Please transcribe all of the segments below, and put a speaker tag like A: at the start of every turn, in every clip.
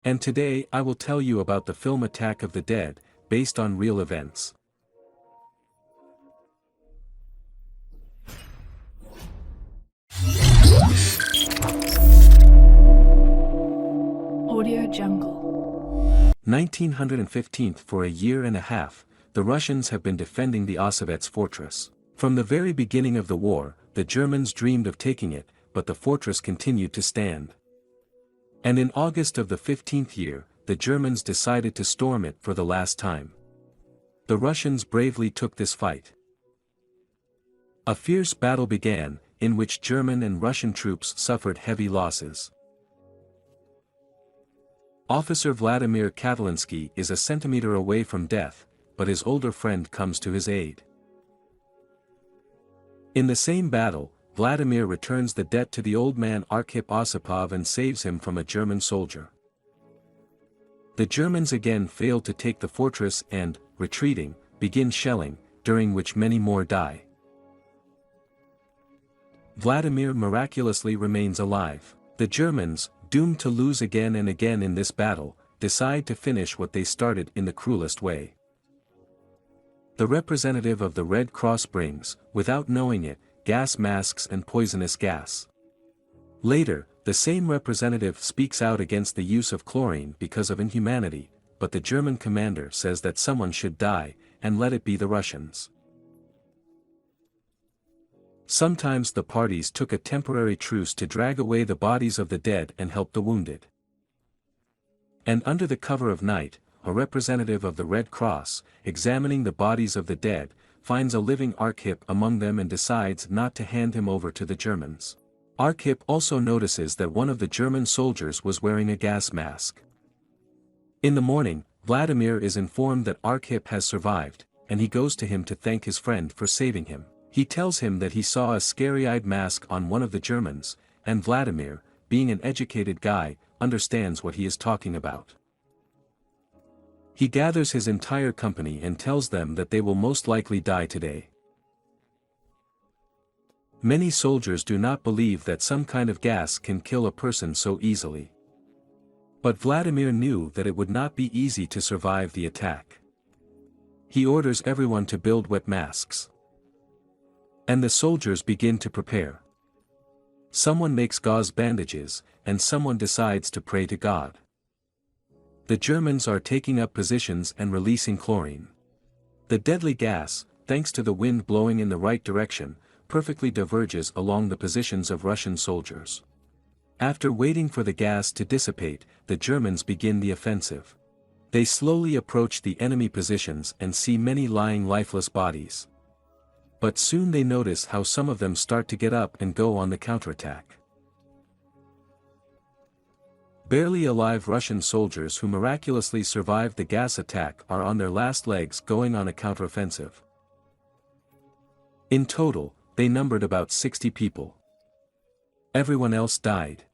A: And today I will tell you about the film Attack of the Dead, based on real events.
B: Audio Jungle.
A: 1915. For a year and a half, the Russians have been defending the Osovets fortress. From the very beginning of the war, the Germans dreamed of taking it, but the fortress continued to stand. And in August of the 15th year, the Germans decided to storm it for the last time. The Russians bravely took this fight. A fierce battle began, in which German and Russian troops suffered heavy losses. Officer Vladimir Kotlinsky is a centimeter away from death, but his older friend comes to his aid. In the same battle, Vladimir returns the debt to the old man Arkhip Osipov and saves him from a German soldier. The Germans again fail to take the fortress and, retreating, begin shelling, during which many more die. Vladimir miraculously remains alive. The Germans, doomed to lose again and again in this battle, decide to finish what they started in the cruelest way. The representative of the Red Cross brings, without knowing it, gas masks and poisonous gas. Later, the same representative speaks out against the use of chlorine because of inhumanity, but the German commander says that someone should die, and let it be the Russians. Sometimes the parties took a temporary truce to drag away the bodies of the dead and help the wounded. And under the cover of night, a representative of the Red Cross, examining the bodies of the dead, finds a living Arkhip among them and decides not to hand him over to the Germans. Arkhip also notices that one of the German soldiers was wearing a gas mask. In the morning, Vladimir is informed that Arkhip has survived, and he goes to him to thank his friend for saving him. He tells him that he saw a scary-eyed mask on one of the Germans, and Vladimir, being an educated guy, understands what he is talking about. He gathers his entire company and tells them that they will most likely die today. Many soldiers do not believe that some kind of gas can kill a person so easily. But Vladimir knew that it would not be easy to survive the attack. He orders everyone to build wet masks. And the soldiers begin to prepare. Someone makes gauze bandages, and someone decides to pray to God. The Germans are taking up positions and releasing chlorine. The deadly gas, thanks to the wind blowing in the right direction, perfectly diverges along the positions of Russian soldiers. After waiting for the gas to dissipate, the Germans begin the offensive. They slowly approach the enemy positions and see many lying lifeless bodies. But soon they notice how some of them start to get up and go on the counterattack. Barely alive Russian soldiers who miraculously survived the gas attack are on their last legs going on a counteroffensive. In total, they numbered about 60 people. Everyone else died.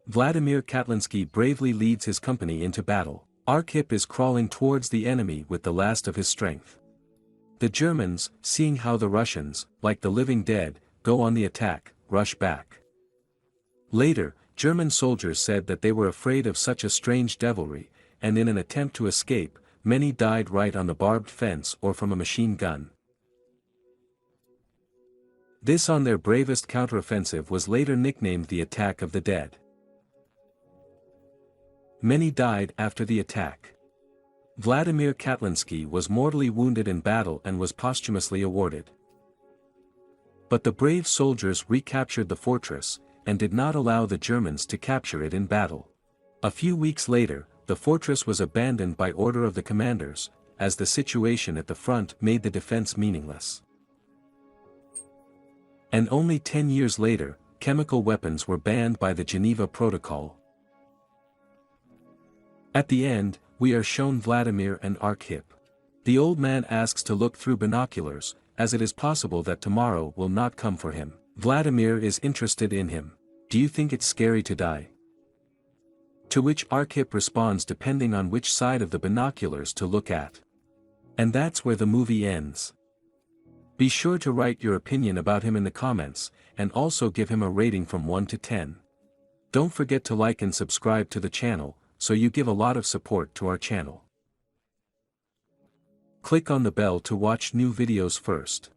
A: Vladimir Kotlinsky bravely leads his company into battle. Arkhip is crawling towards the enemy with the last of his strength. The Germans, seeing how the Russians, like the living dead, go on the attack, rush back. Later, German soldiers said that they were afraid of such a strange devilry, and in an attempt to escape, many died right on the barbed fence or from a machine gun. This on their bravest counteroffensive was later nicknamed the Attack of the Dead. Many died after the attack. Vladimir Kotlinsky was mortally wounded in battle and was posthumously awarded. But the brave soldiers recaptured the fortress, and did not allow the Germans to capture it in battle. A few weeks later, the fortress was abandoned by order of the commanders, as the situation at the front made the defense meaningless. And only 10 years later, chemical weapons were banned by the Geneva Protocol. At the end, we are shown Vladimir and Arkhip. The old man asks to look through binoculars, as it is possible that tomorrow will not come for him. Vladimir is interested in him. Do you think it's scary to die? To which Arkhip responds depending on which side of the binoculars to look at. And that's where the movie ends. Be sure to write your opinion about him in the comments, and also give him a rating from 1 to 10. Don't forget to like and subscribe to the channel. so you give a lot of support to our channel. Click on the bell to watch new videos first.